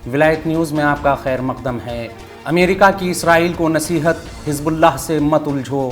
ولایت نیوز میں آپ کا خیر مقدم ہے۔ امریکہ کی اسرائیل کو نصیحت، حزب اللہ سے مت الجھو۔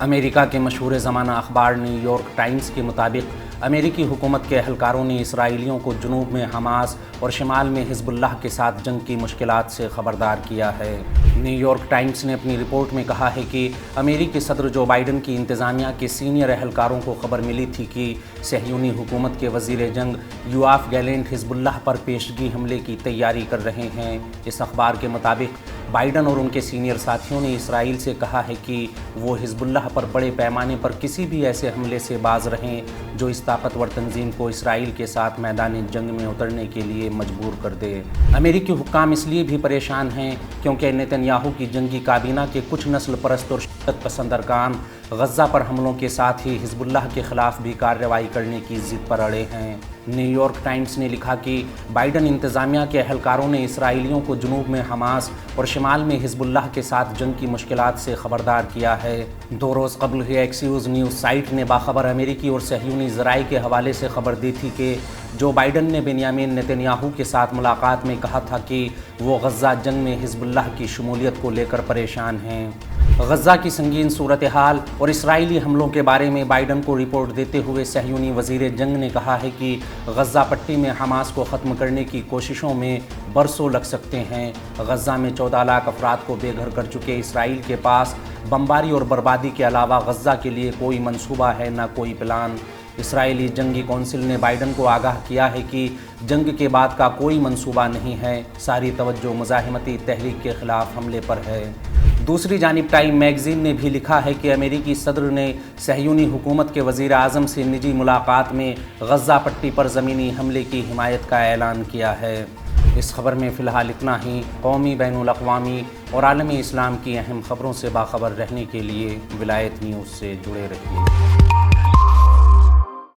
امریکہ کے مشہور زمانہ اخبار نیو یارک ٹائمز کے مطابق امریکی حکومت کے اہلکاروں نے اسرائیلیوں کو جنوب میں حماس اور شمال میں حزب اللہ کے ساتھ جنگ کی مشکلات سے خبردار کیا ہے۔ نیو یارک ٹائمز نے اپنی رپورٹ میں کہا ہے کہ امریکی صدر جو بائیڈن کی انتظامیہ کے سینئر اہلکاروں کو خبر ملی تھی کہ صہیونی حکومت کے وزیر جنگ یوآف گیلنٹ حزب اللہ پر پیشگی حملے کی تیاری کر رہے ہیں۔ اس اخبار کے مطابق بائیڈن اور ان کے سینئر ساتھیوں نے اسرائیل سے کہا ہے کہ وہ حزب اللہ پر بڑے پیمانے پر کسی بھی ایسے حملے سے باز رہیں جو اس طاقتور تنظیم کو اسرائیل کے ساتھ میدان جنگ میں اترنے کے لیے مجبور کر دے۔ امریکی حکام اس لیے بھی پریشان ہیں کیونکہ نیتن یاہو کی جنگی کابینہ کے کچھ نسل پرست اور شدت پسند ارکان غزہ پر حملوں کے ساتھ ہی حزب اللہ کے خلاف بھی کارروائی کرنے کی ضد پر اڑے ہیں۔ نیو یارک ٹائمز نے لکھا کہ بائیڈن انتظامیہ کے اہلکاروں نے اسرائیلیوں کو جنوب میں حماس اور شمال میں حزب اللہ کے ساتھ جنگ کی مشکلات سے خبردار کیا ہے۔ 2 روز قبل ہی ایکسیوز نیوز سائٹ نے باخبر امریکی اور صہیونی ذرائع کے حوالے سے خبر دی تھی کہ جو بائیڈن نے بنیامین نیتن یاہو کے ساتھ ملاقات میں کہا تھا کہ وہ غزہ جنگ میں حزب اللہ کی شمولیت کو لے کر پریشان ہیں۔ غزہ کی سنگین صورتحال اور اسرائیلی حملوں کے بارے میں بائیڈن کو رپورٹ دیتے ہوئے صہیونی وزیر جنگ نے کہا ہے کہ غزہ پٹی میں حماس کو ختم کرنے کی کوششوں میں برسوں لگ سکتے ہیں۔ غزہ میں 14 لاکھ افراد کو بے گھر کر چکے اسرائیل کے پاس بمباری اور بربادی کے علاوہ غزہ کے لیے کوئی منصوبہ ہے نہ کوئی پلان۔ اسرائیلی جنگی کونسل نے بائیڈن کو آگاہ کیا ہے کہ جنگ کے بعد کا کوئی منصوبہ نہیں ہے، ساری توجہ مزاحمتی تحریک کے خلاف حملے پر ہے۔ دوسری جانب ٹائم میگزین نے بھی لکھا ہے کہ امریکی صدر نے صہیونی حکومت کے وزیر اعظم سے نجی ملاقات میں غزہ پٹی پر زمینی حملے کی حمایت کا اعلان کیا ہے۔ اس خبر میں فی الحال اتنا ہی۔ قومی، بین الاقوامی اور عالمی اسلام کی اہم خبروں سے باخبر رہنے کے لیے ولایت نیوز سے جڑے رہیے۔